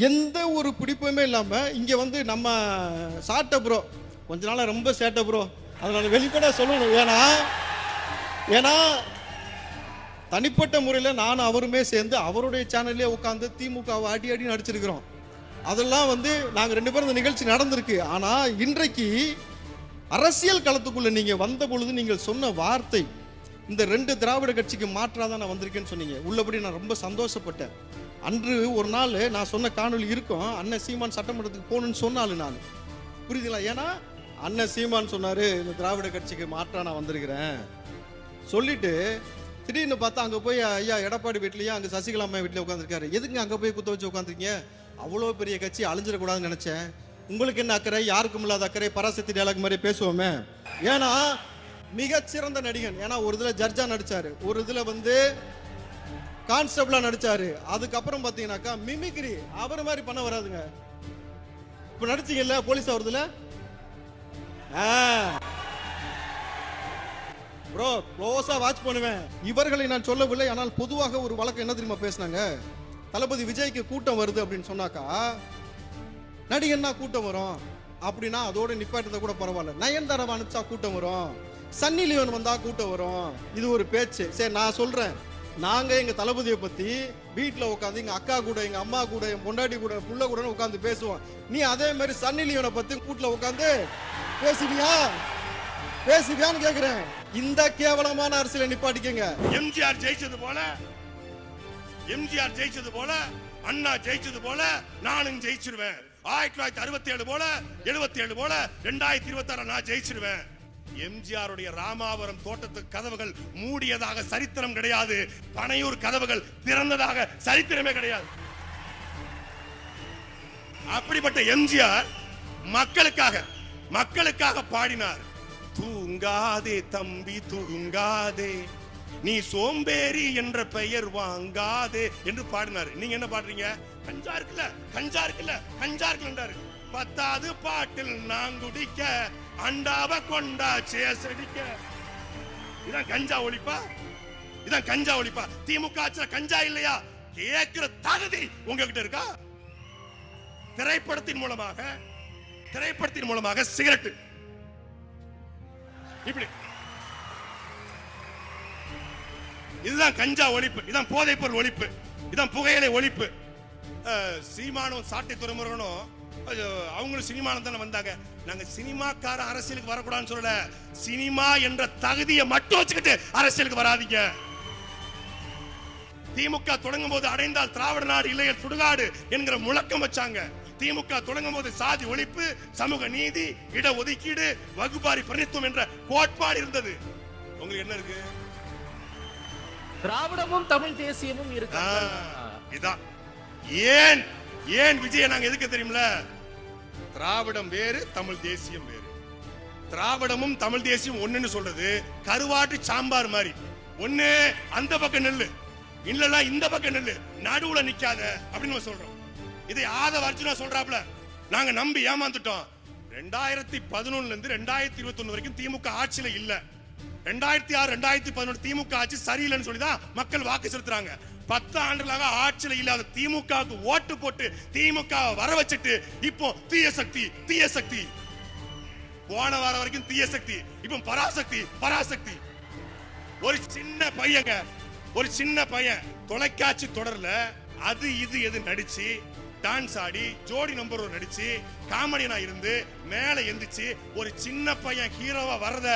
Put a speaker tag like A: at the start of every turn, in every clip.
A: எந்த ஒரு பிடிப்புமே இல்லாமல் இங்கே வந்து நம்ம சாட்டை ப்ரோ கொஞ்ச நாளாக ரொம்ப சேட்டை ப்ரோ அதனால் வெளிப்படையாக சொல்லணும். ஏன்னா தனிப்பட்ட முறையில் நானும் அவருமே சேர்ந்து அவருடைய சேனல்லே உட்காந்து திமுகவை அடி அடி நடிச்சிருக்கிறோம். அதெல்லாம் வந்து நாங்கள் 2 பேரும் இந்த நிகழ்ச்சி நடந்திருக்கு. ஆனால் இன்றைக்கு அரசியல் களத்துக்குள்ளே நீங்கள் வந்த பொழுது நீங்கள் சொன்ன வார்த்தை இந்த 2 திராவிட கட்சிக்கு மாற்றாதான் நான் வந்திருக்கேன்னு சொன்னீங்க. உள்ளபடி நான் ரொம்ப சந்தோஷப்பட்டேன். அன்று ஒரு நாள் நான் சொன்ன காணொலி இருக்கும், அண்ணன் சீமான் சட்டமன்றத்துக்கு போகணுன்னு சொன்னாலும் நான் புரியுதுங்களா. ஏன்னா அண்ணன் சீமான் சொன்னார் இந்த திராவிட கட்சிக்கு மாற்றா நான் வந்திருக்கிறேன் சொல்லிட்டு திடீர்னு பார்த்தா அங்கே போய் ஐயா எடப்பாடி வீட்லையும் அங்கே சசிகலா அம்மா வீட்டில் உட்காந்துருக்காரு. எதுக்கு அங்கே போய் குத்த வச்சு உட்காந்துருக்கீங்க? அவ்வளோ பெரிய கட்சி அழிஞ்சிடக்கூடாதுன்னு நினச்சேன். உங்களுக்கு என்ன அக்கறை? யாருக்கும் இல்லாத அக்கறை. பராசக்தி டயலாக் மாதிரி பேசுவோமே. ஏன்னா மிகச்சிறந்த நடிகன். ஏன்னா ஒரு இதில் ஜட்ஜா நடிச்சாரு, ஒரு இதில் வந்து கான்ஸ்டபிளா நடிச்சாரு. அதுக்கப்புறம் பார்த்தீங்கன்னாக்கா மிமிக்ரி அவர் மாதிரி பண்ண வராதுங்க. இப்போ நடிச்சீங்கல்ல போலீஸ் ஆகுறதுல ப்ரோ க்ளோஸா வாட்ச் பண்ணுவேன். இவர்களை நான் சொல்லவில்லை. ஆனால் பொதுவாக ஒரு வழக்கு என்ன தெரியுமா பேசினாங்க, தளபதி விஜய்க்கு கூட்டம் வருது அப்படின்னு சொன்னாக்கா நடிகன்னா கூட்டம் வரும் அப்படின்னா அதோட நிப்பாட்டத்தை கூட பரவாயில்ல. நயன்தாரா அனுப்பிச்சா கூட்டம் வரும், சன்னி லியோன் வந்தா கூட்டம் வரும். இது ஒரு பேச்சு. சரி நான் சொல்றேன், நாங்க எங்க தளபதியை பத்தி வீட்டுல உட்காந்து எங்க அக்கா கூட எங்க அம்மா கூட என் பொண்டாட்டி கூட புள்ள கூட உட்காந்து பேசுவோம். நீ அதே மாதிரி சன்னி லியோனை பத்தி வீட்டுல உட்காந்து பேசுவியான்னு கேக்குறேன். இந்த கேவலமான அரசியலை நிப்பாட்டிக்கங்க.
B: எம்ஜிஆர் ஜெயிச்சது போல அண்ணா ஜெயிச்சது போல நானும் ஜெயிச்சிருவேன். 1967 போல 77 போல 2026 நான் ஜெயிச்சிருவேன். எம்ஜிஆருடைய ராமாவரம் தோட்டத்துக்கு கதவுகள் மூடியதாக சரித்திரம் கிடையாது. பனையூர் கதவுகள் திறந்ததாக சரித்திரமே கிடையாது. அப்படிப்பட்ட எம்ஜிஆர் மக்களுக்காக பாடினார். தூங்காதே தம்பி தூங்காதே, நீ சோம்பேறி என்ற பெயர் வாங்காதே என்று பாடினார். நீங்க என்ன பாடுறீங்க? கஞ்சா இருக்குல்ல என்றாரு. 10வது பாட்டில் நான் குடிக்க அண்டாவ கொண்டா சேசடிக்க. இதான் கஞ்சா ஒழிப்பா? திமுக ஆட்சியில கஞ்சா இல்லையா கேட்கிற தகுதி உங்ககிட்ட இருக்கா? திரைப்படத்தின் மூலமாக சிகரெட் இப்படி, இதுதான் கஞ்சா ஒழிப்பு, இதான் போதைப் பொருள் ஒழிப்பு, இதான் புகையிலை ஒழிப்பு. சீமானும் சாட்டை துறைமுருகனும் அவங்களும் சினிமால தானே வந்தாங்க. நாங்க சினிமாக்கார அரசியலுக்கு வரக்கூடாதுன்னு சொல்லல, சினிமா என்ற தகுதியை மட்டும் வச்சுக்கிட்டு அரசியலுக்கு வராதீங்க. திமுக தொடங்கும் போது அடைந்தால் திராவிட நாடு இல்லைய சுடுகாடு என்கிற முழக்கம் வச்சாங்க. திமுக தொடங்கும் போது சாதி ஒழிப்பு, சமூக நீதி, இட ஒதுக்கீடு, வகுப்பாரி பிரதித்துவம் என்ற கோட்பாடு இருந்தது. உங்களுக்கு என்ன இருக்கு?
C: திராவிடமும் தமிழ் தேசியமும் இருக்கு.
B: இதான் ஏன் விஜய் நாங்க எதுக்கு தெரியுமில? திராவிடம் வேறு தமிழ் தேசியம் வேறு. திராவிடமும் தமிழ் தேசியம் ஒண்ணுன்னு சொல்றது கருவாட்டு சாம்பார் மாதிரி. ஒண்ணு அந்த பக்கம் நெல்லு, இல்லன்னா இந்த பக்கம் நெல்லு, நடுவுல நிக்காத அப்படின்னு சொல்றோம். இதை ஆதவ அர்ஜுனா சொல்றாப்ல, நாங்க நம்பி ஏமாந்துட்டோம். 2011 இருந்து 2021 வரைக்கும் திமுக ஆட்சியில இல்ல. 2006 2011 திமுக ஆட்சி சரியில்லைன்னு சொல்லிதான் மக்கள் வாக்கு செலுத்துறாங்க. 10 ஆண்டுகளாக ஆட்சியில இல்லாத திமுகவுக்கு ஓட்டு போட்டு திமுக வர வச்சுட்டு இப்போ தீய சக்தி போன வாரம் வரைக்கும் தீய சக்தி, இப்போ பராசக்தி. ஒரு சின்ன பையன் தொலைக்காட்சி தொடர்ல அது இது எது நடிச்சு டான்ஸ் ஆடி ஜோடி நம்பர் நடிச்சு காமெடியனா இருந்து மேல எந்திரிச்சு ஒரு சின்ன பையன் ஹீரோவா வர்றத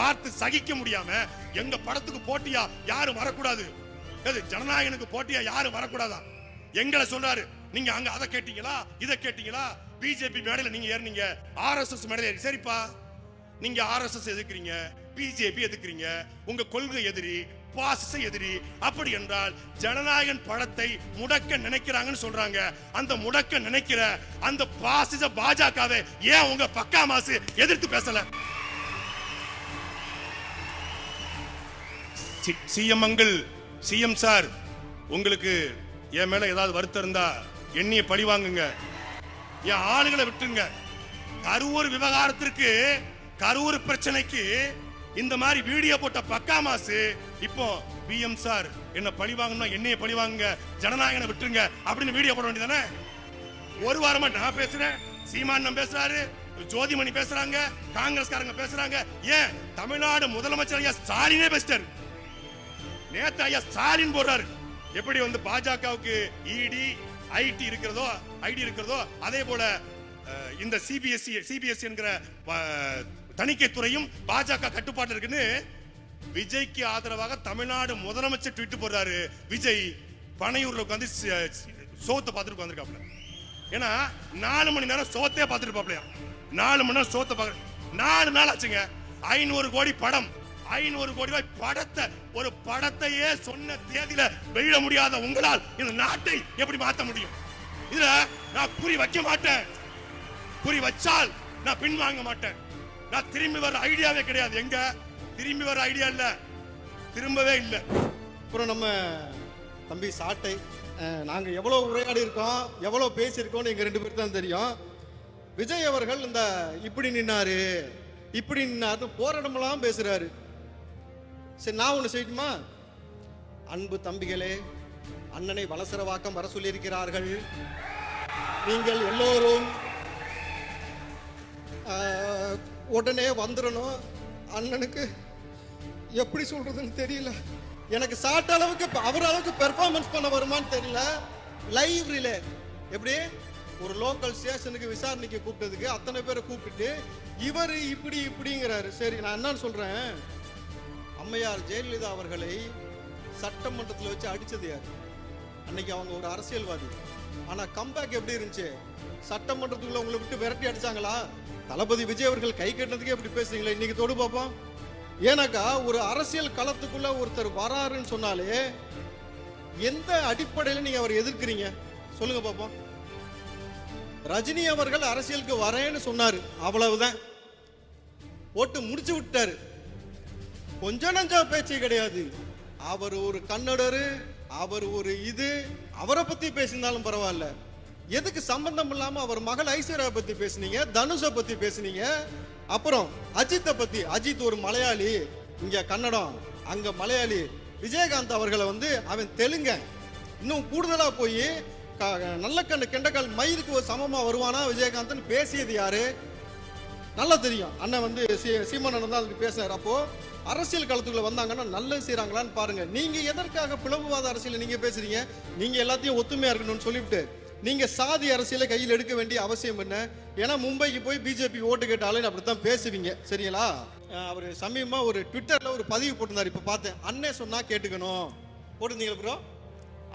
B: பார்த்து சகிக்க முடியாம எங்க படத்துக்கு போட்டியா யாரும் வரக்கூடாது, ஜனநாயகனுக்கு போட்டியா யாரும் வரக்கூடாதா எங்களை சொல்றாரு. நீங்க அங்க அதை கேட்டீங்களா இதை கேட்டீங்களா? பிஜேபி மேடையில நீங்க ஏறினீங்க, RSS மேடையில ஏறி. சரிப்பா, நீங்க RSS எதிர்க்கிறீங்க, பிஜேபி எதிர்க்கிறீங்க, உங்க கொள்கை எதிரி, பாசிச எதிரி. அப்படி என்றால் ஜனநாயகன் படத்தை முடக்க நினைக்கிறாங்கன்னு சொல்றாங்க. அந்த முடக்க நினைக்கிற அந்த பாசிச பாஜகவை ஏன் உங்க பக்கா மாசு எதிர்த்து பேசல? சிஎம் சார், உங்களுக்கு என் மேல ஏதாவது வருத்தம் இருந்தா எண்ணிய பழி வாங்குங்க, என் ஆளுகளை விட்டுருங்க. கரூர் விவகாரத்திற்கு, கரூர் பிரச்சனைக்கு இந்த மாதிரி வீடியோ போட்ட பக்கா மாசு இப்போ பிஎம் சார் என்ன பழி வாங்கணும், என்னைய பழி வாங்குங்க, ஜனநாயகனை விட்டுருங்க அப்படின்னு வீடியோ போட வேண்டியதானே? ஒரு வாரமா நான் பேசுறேன், சீமான் பேசுறாரு, ஜோதிமணி பேசுறாங்க, காங்கிரஸ்காரங்க பேசுறாங்க. ஏன் தமிழ்நாடு முதலமைச்சர் ஐயா ஸ்டாலினே பேசிட்டாரு. நேத்து ஐயா ஸ்டாலின் போடுறாரு. எப்படி வந்து பாஜகவுக்கு இடி ஐடி இருக்கிறதோ அதே போல இந்த சிபிஎஸ்இ என்கிற தணிக்கை துறையும் பாஜக கட்டுப்பாட்டு இருக்குன்னு விஜய்க்கு ஆதரவாக தமிழ்நாடு முதலமைச்சர் ட்வீட் போடுறாரு. விஜய் பனையூர்ல உட்காந்து சோத்தை பார்த்துட்டு வந்திருக்காப்ல. ஏன்னா 4 மணி நேரம் சோத்தே பார்த்துட்டு பாப்லையா, 4 மணி நேரம் சோத்தை பார்க்க 4 நாள் ஆச்சுங்க. 500 கோடி படம், 500 கோடி ரூபாய் படத்தை, ஒரு படத்தையே சொன்ன தேதியில வெளியிட முடியாத உங்களால் இந்த நாட்டை எப்படி மாற்ற முடியும்? இதுல நான் குறி வைக்க மாட்டேன். குறி வச்சால் நான் பின் வாங்க மாட்டேன். நான் திரும்பி வர ஐடியாவே கிடையாது. எங்க திரும்பி வர ஐடியா இல்ல, திரும்பவே இல்ல.
A: அப்புறம் நம்ம தம்பி சாட்டை, நாங்க எவ்வளவு உரையாடி இருக்கோம், எவ்வளவு பேசியிருக்கோம்னு எங்க 2 பேருக்கு தான் தெரியும். விஜய் அவர்கள் இந்த இப்படி நின்னாரு இப்படி நின்னாரு போராட்டமெல்லாம் பேசுறாரு. சரி, நான் ஒண்ணு செய்யட்டுமா? அன்பு தம்பிகளே, அண்ணனை வலசரவாக்கம் வர சொல்லியிருக்கிறார்கள். நீங்கள் எல்லோரும் உடனே வந்துடணும். அண்ணனுக்கு எப்படி சொல்றதுன்னு தெரியல. எனக்கு சாட்ட அளவுக்கு அவர் அளவுக்கு பெர்ஃபார்மன்ஸ் பண்ண வருமான்னு தெரியல. லைவ் ரிலே எப்படி ஒரு லோக்கல் ஸ்டேஷனுக்கு விசாரணைக்கு கூப்பிட்டதுக்கு அத்தனை பேரை கூப்பிட்டு இவர் இப்படி இப்படிங்கிறாரு. சரி, நான் என்னன்னு சொல்றேன், அம்மையார் ஜெயலலிதா அவர்களை சட்டமன்றத்தில் வச்சு அடிச்சது யார்? அன்னைக்கு அவங்க ஒரு அரசியல்வாதி. ஆனா கம்பேக் எப்படி இருந்துச்சு? சட்டமன்றத்துக்குள்ள உங்களை விட்டு விரட்டி அடிச்சாங்களா? தளபதி விஜய் அவர்கள் கை கட்டினதுக்கே எப்படி பேசுறீங்களா? இன்னைக்கு தொடு பார்ப்போம். ஏன்னாக்கா ஒரு அரசியல் களத்துக்குள்ள ஒருத்தர் வராருன்னு சொன்னாலே எந்த அடிப்படையில் நீங்க அவர் எதிர்க்கிறீங்க சொல்லுங்க பார்ப்போம். ரஜினி அவர்கள் அரசியலுக்கு வரேன்னு சொன்னாரு, அவ்வளவுதான், போட்டு முடிச்சு விட்டாரு. கொஞ்சம் நஞ்சா பேச்சு கிடையாது. அவர் ஒரு கன்னடரு, அவர் ஒரு அவரை பத்தி பேசினாலும் பரவாயில்ல. எதுக்கு சம்பந்தம் இல்லாம அவர் மகள் ஐஸ்வர்யா பத்தி பேசுனீங்க, தனுஷை பத்தி பேசுனீங்க. அப்புறம் அஜித்தை பத்தி, அஜித் ஒரு மலையாளி, இங்க கன்னடம், அங்க மலையாளி. விஜயகாந்த் அவர்களை வந்து அவன் தெலுங்க. இன்னும் கூடுதலா போய் நல்ல கண்ணு கெண்டக்கால் மயிருக்கு ஒரு சமமா வருவானா விஜயகாந்த் பேசியது யாரு? நல்லா தெரியும். அண்ணன் வந்து சீமான் தான் அதுக்கு பேசினார். அப்போ அரசியல் களத்துக்குள்ள வந்தாங்கன்னா நல்லது செய்யறாங்களான்னு பாருங்க. நீங்க எதற்காக பிளவுவாத அரசியல் நீங்க பேசுறீங்க? நீங்க எல்லாத்தையும் ஒத்துமையா இருக்கணும்னு சொல்லிவிட்டு நீங்க சாதி அரசியலை கையில் எடுக்க வேண்டிய அவசியம் என்ன? ஏன்னா மும்பைக்கு போய் பிஜேபி ஓட்டு கேட்டாலும் அப்படித்தான் பேசுவீங்க, சரிங்களா? அவர் சமீபமா ஒரு ட்விட்டர்ல ஒரு பதிவு போட்டிருந்தார், இப்ப பார்த்தேன். அண்ணே சொன்னா கேட்டுக்கணும் போட்டிருந்தீங்களா ப்ரோ?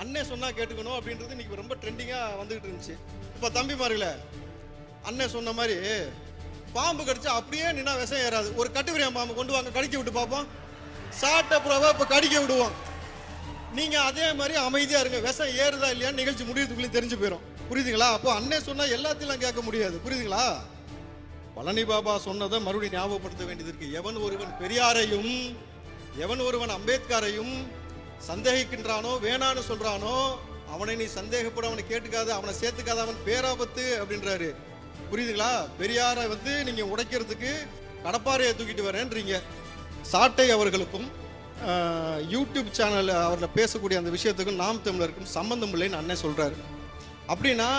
A: அண்ணே சொன்னா கேட்டுக்கணும் அப்படின்றது இன்னைக்கு ரொம்ப ட்ரெண்டிங்கா வந்துகிட்டு இருந்துச்சு. இப்ப தம்பிமார்களே, அண்ணே சொன்ன மாதிரி பாம்பு கடிச்சா அப்படியே நின்னா விஷம் ஏறாது. ஒரு கட்டுவிரியான் பாம்பு கொண்டு வாங்க, கடிக்க விட்டு பார்ப்போம். சாட்ட புறவை இப்ப கடிக்க விடுவோம். நீங்க அதே மாதிரி அமைதியா இருங்க. விஷம் ஏறுதா இல்லையான்னு நிகழ்ச்சி முடியறதுக்குள்ளே தெரிஞ்சு போயிடும். புரியுதுங்களா? அப்போ அண்ணே சொன்னா எல்லாத்தையும் கேட்க முடியாது. புரியுதுங்களா? பழனி பாபா சொன்னதை மறுபடியும் ஞாபகப்படுத்த வேண்டியது இருக்கு. எவன் ஒருவன் பெரியாரையும் எவன் ஒருவன் அம்பேத்கரையும் சந்தேகிக்கின்றானோ, வேணான்னு சொல்றானோ, அவனை நீ சந்தேகப்பட, அவனை கேட்டுக்காத, அவனை சேர்த்துக்காத, அவன் பேராபத்து அப்படின்றாரு. புரியுதுங்களா? பெரியாரை வந்து நீங்க உடைக்கிறதுக்கு கடப்பாறையை தூக்கிட்டு வரேன்றீங்க. சாட்டை அவர்களுக்கும் யூடியூப் சேனல் அவரில் பேசக்கூடிய அந்த விஷயத்துக்கும் நாம் தமிழருக்கும் சம்பந்தம் இல்லைன்னு அண்ணன் சொல்றாரு. அப்படின்னா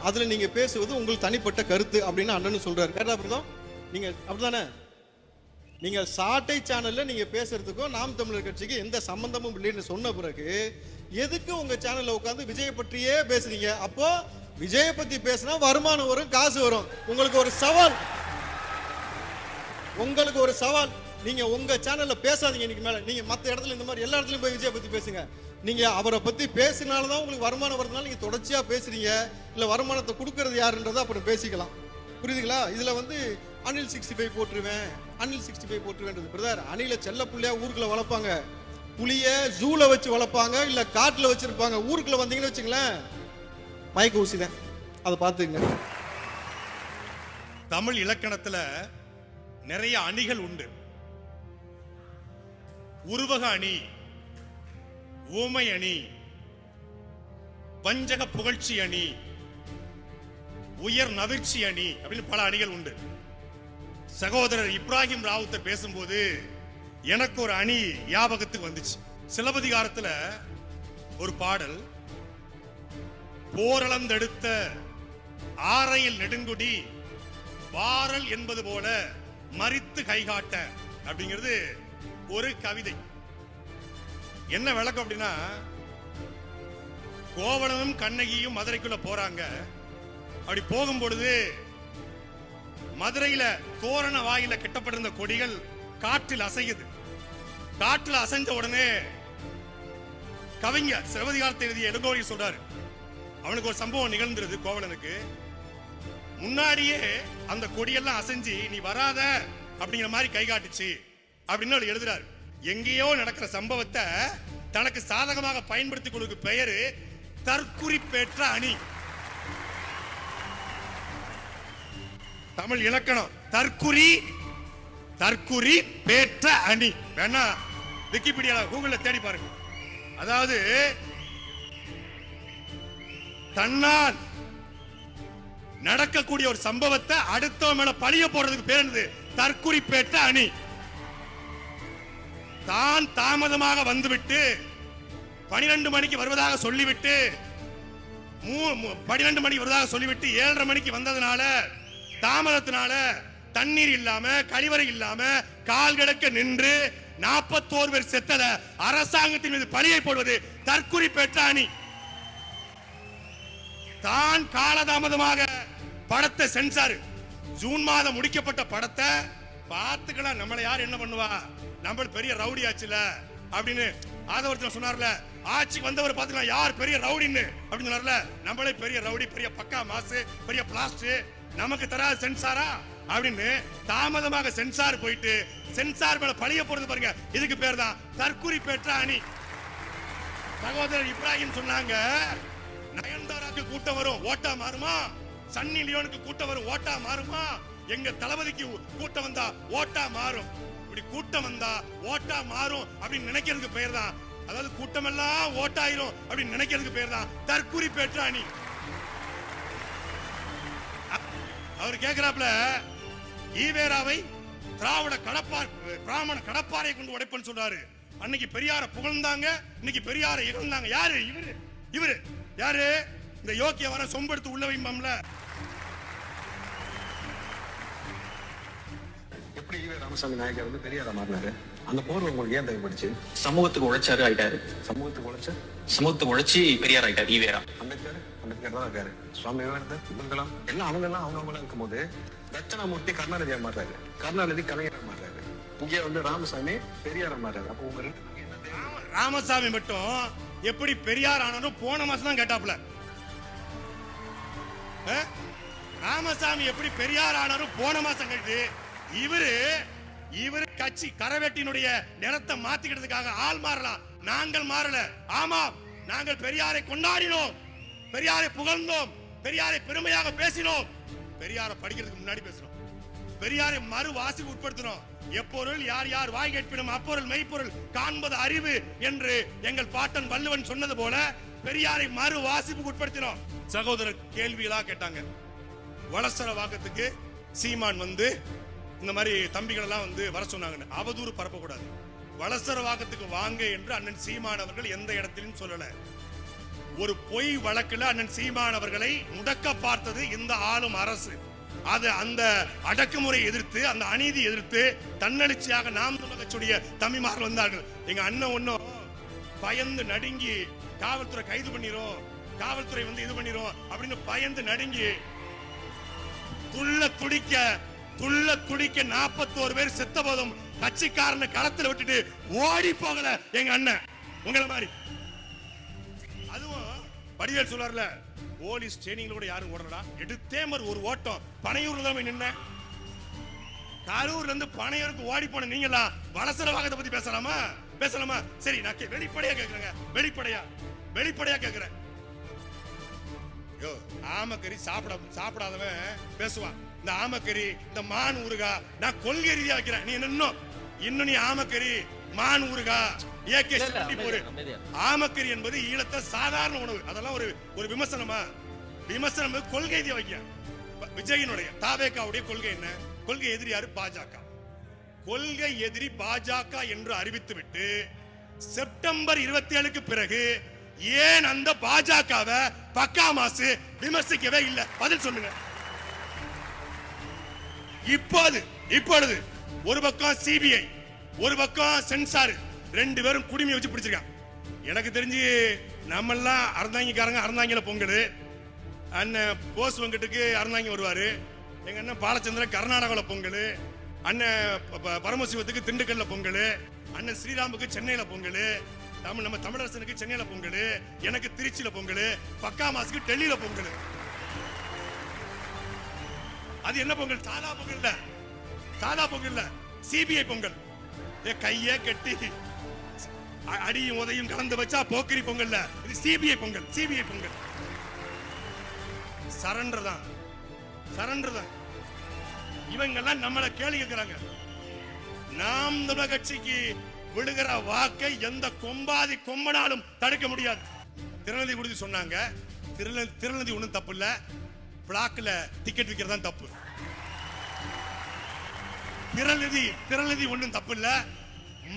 A: அதுல நீங்க பேசுவது உங்களுக்கு தனிப்பட்ட கருத்து அப்படின்னு அண்ணன் சொல்றாரு. கேட்டா அப்படிதான் நீங்க அப்படிதானே? நீங்க சாட்டை சேனல்ல நீங்க பேசுறதுக்கும் நாம் தமிழர் கட்சிக்கு எந்த சம்பந்தமும் இல்லைன்னு சொன்ன பிறகு எதுக்கு உங்க சேனல்ல உட்காந்து விஜயை பற்றியே பேசுறீங்க? அப்போ விஜயை பத்தி பேசினா வருமானம் வரும், காசு வரும். உங்களுக்கு ஒரு சவால், உங்களுக்கு ஒரு சவால். நீங்க உங்க சேனல்ல பேசாதீங்க. இன்னைக்கு மேல நீங்க மற்ற இடத்துல இந்த மாதிரி எல்லா இடத்துலயும் போய் விஜயை பத்தி பேசுங்க. நீங்க அவரை பத்தி பேசினால்தான் உங்களுக்கு வருமானம் வருதுனால நீங்க தொடர்ச்சியா பேசுறீங்க. இல்ல வருமானத்தை கொடுக்கறது யாருன்றதை அப்புறம் பேசிக்கலாம். புரியுதுங்களா? இதுல வந்து அனில் 65 போட்டுருவேன், அனில் 65 போட்டுருவேன்றது பிரதர். அணில செல்ல புள்ளையா ஊருக்குள்ள வளர்ப்பாங்க, புளிய ஜூல வச்சு வளர்ப்பாங்க, இல்ல காட்டுல வச்சிருப்பாங்க. ஊருக்குள்ள வந்தீங்கன்னு வச்சுங்களேன், மயக்க ஊசிதான். அதை பார்த்துங்க.
B: தமிழ் இலக்கணத்துல நிறைய அணிகள் உண்டு. உருவக அணி, ஊமை அணி, வஞ்சக புகழ்ச்சி அணி, உயர் நவிழ்ச்சி அணி அப்படின்னு பல அணிகள் உண்டு. சகோதரர் இப்ராஹிம் ராவுத்தர் பேசும்போது எனக்கு ஒரு அணி ஞாபகத்துக்கு வந்துச்சு. சிலப்பதிகாரத்துல ஒரு பாடல், போரளந்தெடுத்த ஆரையில் நெடுங்குடி வாரல் என்பது போல மரித்து கைகாட்ட அப்படிங்கிறது ஒரு கவிதை. என்ன விளக்கம் அப்படின்னா, கோவலனும் கண்ணகியும் மதுரைக்குள்ள போறாங்க. அப்படி போகும் பொழுது மதுரையில தோரண வாயில கட்டப்பட்டிருந்த கொடிகள் காற்றில் அசையுது. காற்றில் அசைஞ்ச உடனே கவிஞர் சிலப்பதிகாரத்தை எழுதிய இளங்கோவடிகள் சொல்றாரு, அவனுக்கு ஒரு சம்பவம் நிகழ்ந்துருது. கோவலனுக்கு முன்னாடியே அந்த கொடியெல்லாம் அசைஞ்சு நீ வராத அப்படிங்கிற மாதிரி கை காட்டுச்சு அப்படின்னு அவர் எழுதுறாரு. எங்கேயோ நடக்கிற சம்பவத்தை தனக்கு சாதகமாக பயன்படுத்தி கொடுக்க பெயரு தற்குறிப்பேற்ற அணி. தமிழ் இலக்கணம் தற்குறி பேற்ற அணி. வேணா விக்கிபீடியா கூகுள்ல தேடி பாருங்க. அதாவது தன்னால் நடக்கக்கூடிய ஒரு சம்பவத்தை அடுத்தவன் மேல பழிய போடுறதுக்கு பேர் என்னது? தற்குறிப்பேற்ற அணி. தான் தாமதமாக வந்துவிட்டு 12 மணிக்கு வருவதாக சொல்லிவிட்டு 12 மணிக்கு வருவதாக சொல்லிவிட்டு 7:30 மணிக்கு வந்ததுனால தாமதத்தினால தண்ணீர் இல்லாம கழிவறை இல்லாம கால் கிடக்க நின்று 41 பேர் செத்தத அரசாங்கத்தின் மீது பழியை போடுவது தற்குறிப்பேற்ற அணி. தான் காலதாமதமாக படத்தை சென்சார் ஜூன் மாதம் முடிக்கப்பட்ட படத்தை பார்த்துக்கலாம். நம்மளை யார் என்ன பண்ணுவா, நம்ம பெரிய ரவுடி ஆச்சுல அப்படின்னு ஆதவர்த்தன் சொன்னார்ல. ஆட்சிக்கு வந்தவர் பார்த்துக்கலாம் யார் பெரிய ரவுடின்னு அப்படின்னு சொன்னார்ல. நம்மளே பெரிய ரவுடி, பெரிய பக்கா மாசு, பெரிய பிளாஸ்ட், நமக்கு தராது சென்சாரா அப்படின்னு தாமதமாக சென்சார் போயிட்டு சென்சார் மேல பழிய போறது பாருங்க. இதுக்கு பேர் தான் தற்குறிப்பேற்ற அணி. சகோதரர் இப்ராஹிம் சொன்னாங்க, நயன்தாராக்கு கூட்டம் வரும் ஓட்டா மாறுமா, சன்னி லியோனுக்கு கூட்டம் வரும் ஓட்டா மாறுமா, எங்க தளபதிக்கு கூட்டம் வந்தா ஓட்டா மாறும். இப்படி கூட்டம் வந்தா ஓட்டா மாறும் அப்படின்னு நினைக்கிறதுக்கு பேர் தான், அதாவது கூட்டம் எல்லாம் ஓட்டாயிரும் அப்படின்னு நினைக்கிறதுக்கு பேர் தான் தற்குறிப்பேற்ற அணி. அவர் கேட்கிறாப்ல, ஈவேராவை திராவிட பிராமண கடப்பாறை கொண்டு உடைப்பன்னு சொல்றாரு. அன்னைக்கு பெரியார புகழ்ந்தாங்க, இன்னைக்கு பெரியார இகழ்ந்தாங்க. யாரு இவரு யாரு? இந்த யோக்கிய வர சொம்பெடுத்து உள்ள வைம்பாம்ல.
D: எப்படி ஈவே ராமசாமி நாயக்கர் வந்து பெரியார மாறினாரு? அந்த போர்வை உங்களுக்கு ஏன் தேவைப்படுச்சு? சமூகத்துக்கு உழைச்சாரு ஆயிட்டாரு. சமூகத்துக்கு உழைச்சி பெரியார் ஆயிட்டாரு ஈவேரா. அம்பேத்கர் தான் இருக்காரு. சுவாமி விவேகானந்தர், இவங்கெல்லாம் எல்லாம் அவங்க இருக்கும் போது தட்சணாமூர்த்தி கருணாநிதியா மாறாரு, கருணாநிதி கலைஞரா மாறாரு, இங்கே வந்து ராமசாமி பெரியார மாறாரு. அப்ப உங்க
B: ராமசாமி மட்டும் எப்படி பெரியார் ஆனாலும் போன மாசம் தான் கேட்டாப்ல. ராமசாமி எப்படி பெரியார் ஆனாலும் போன மாசம் கேட்டு இவரு கட்சி கரவேட்டினுடைய நிறத்தை மாத்திக்கிறதுக்காக ஆள் மாறலாம். நாங்கள் மாறல. ஆமா, நாங்கள் பெரியாரை கொண்டாடினோம், பெரியாரை புகழ்ந்தோம், பெரியாரை பெருமையாக பேசினோம், பெரியாரை படிக்கிறதுக்கு முன்னாடி பேசணும், பெரியாரை மறு வாசிப்பு உட்படுத்தினோம். எப்பொருள் யார் யார் வாய் கேட்பினும் அப்பொருள் மெய்ப்பொருள் காண்பது அறிவு என்று எங்கள் பாட்டன் வள்ளுவன் சொன்னது போல பெரியாரை மறு வாசிப்புக்கு உட்படுத்தினோம். சகோதரர் கேள்விகளா கேட்டாங்க. வளசர வாக்கத்துக்கு சீமான் வந்து இந்த மாதிரி தம்பிகள் எல்லாம் வந்து வர சொன்னாங்க. அவதூறு பரப்பக்கூடாது. வளசர வாக்கத்துக்கு வாங்க என்று அண்ணன் சீமான் அவர்கள் எந்த இடத்திலும் சொல்லல. ஒரு பொய் வழக்குல அண்ணன் சீமான் அவர்களை முடக்க பார்த்தது இந்த ஆளும் அரசு. அது அந்த அடக்குமுறை எதிர்த்து, அந்த அநீதி எதிர்த்து தன்னெழுச்சியாக நாம் தமிழர் கட்சியுடைய தம்பிமார்கள் வந்தார்கள். எங்க அண்ணன் ஒன்னும் பயந்து நடுங்கி காவல்துறை கைது பண்ணிரும், காவல்துறை வந்து இது பண்ணிரும் அப்படின்னு பயந்து நடுங்கி துள்ள துடிக்க 41 பேர் செத்த போதும் கட்சிக்காரனை களத்துல விட்டுட்டு ஓடி போகல எங்க அண்ணன். உங்களை மாதிரி அதுவும் வடிவேல் சொல்றாருல, போலீஸ் ட்ரெயினிங்ல கூட யாரும் ஓடலடா, எடுத்தே மாதிரி ஒரு ஓட்டம் பனையூர்ல தான் போய் நின்ன. கரூர்ல இருந்து பனையூருக்கு ஓடி போன நீங்களா வளசர வாக்கத்தை பத்தி பேசலாமா? சரி, நான் வெளிப்படையா கேக்குறேங்க, வெளிப்படையா கேக்குறேன். ஆமக்கறி சாப்பிடாதவன் பேசுவான். இந்த ஆமக்கறி, இந்த மான் ஊறுகா நான் கொள்கை ரீதியா வைக்கிறேன். நீ இன்னும் நீ ஆமக்கறி மான் ஊறுகா ஆமக்கறி என்பது ஈழத்த சாதாரண உணவு. அதெல்லாம் ஒரு விமர்சனம் கொள்கை ரீதியா வைக்க. விஜயினுடைய தாவேக்காவுடைய கொள்கை என்ன? கொள்கை எதிரி யாரு? பாஜக. கொள்கை எதிரி பாஜக என்று அறிவித்துவிட்டு செப்டம்பர் 27க்கு பிறகு ஏன் அந்த பாஜகவை பக்கா மாசு விமர்சிக்கவே இல்லை? பதில் சொல்லுங்க. இப்பொழுது ஒரு பக்கம் சிபிஐ, ஒரு பக்கம் சென்சார், ரெண்டு பேரும் குடிமையை வச்சு பிடிச்சிருக்காங்க. எனக்கு தெரிஞ்சு நம்ம எல்லாம் அறந்தாங்கிக்காரங்க அறந்தாங்கில பொங்கல், அண்ணன் போஸ் வெங்கட்டுக்கு அறந்தாங்கி வருவாரு, எங்க அண்ணன் பாலச்சந்திரன் கர்நாடகாவில் பொங்கல், அண்ணன் பரமசிவத்துக்கு திண்டுக்கல்ல பொங்கல், அண்ணன் ஸ்ரீராமுக்கு சென்னையில பொங்கல், நம்ம தமிழரசனுக்கு சென்னையில பொங்கல், எனக்கு திருச்சியில பொங்கல், பக்கா மாசுக்கு டெல்லியில பொங்கல். அது என்ன பொங்கல்? சாதா பொங்கல் இல்ல, சிபிஐ பொங்கல். கைய கட்டி அடியும் உதையும் கலந்து வச்சா போக்கிரி பொங்கல். இது சிபிஐ பொங்கல். சரண்டர் தான். இவங்க எல்லாம் நம்மள கேள்வி கேட்கிறாங்க. நாம் தமிழர் கட்சிக்கு விழுகிற வாக்கை எந்த கொம்பாதி கொம்பனாலும் தடுக்க முடியாது. திருநெல்வேலி குறித்து சொன்னாங்க. திருநெல்வேலி ஒண்ணும் தப்பு இல்ல, பிளாக்ல டிக்கெட் விற்கிறது தான் தப்பு. திருநெல்வேலி ஒண்ணும் தப்பு இல்ல,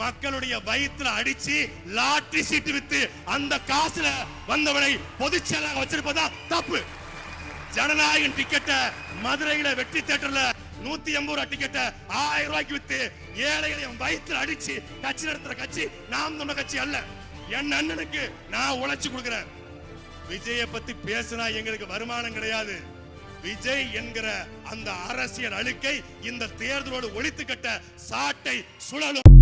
B: மக்களுடைய வயிற்றுல அடிச்சு லாட்டரி சீட்டு வித்து அந்த காசுல வந்தவனை பொதுச்செயலாக வச்சிருப்பதா தப்பு. ஜனநாயகன் டிக்கெட்ட மதுரையில வெற்றி தியேட்டர்ல 180 ரூபாய் டிக்கெட்ட 1000 ரூபாய்க்கு வித்து ஏழைகளையும் வயிற்றுல அடிச்சு கட்சி நடத்துற கட்சி நாம் தமிழர் கட்சி அல்ல. என் அண்ணனுக்கு நான் உழைச்சு கொடுக்கிறேன். விஜய பத்தி பேசினா எங்களுக்கு வருமானம் கிடையாது. விஜய் என்கிற அந்த அரசியல் அழுக்கை இந்த தேர்தலோடு ஒழித்து கட்ட சாட்டை சுழலும்.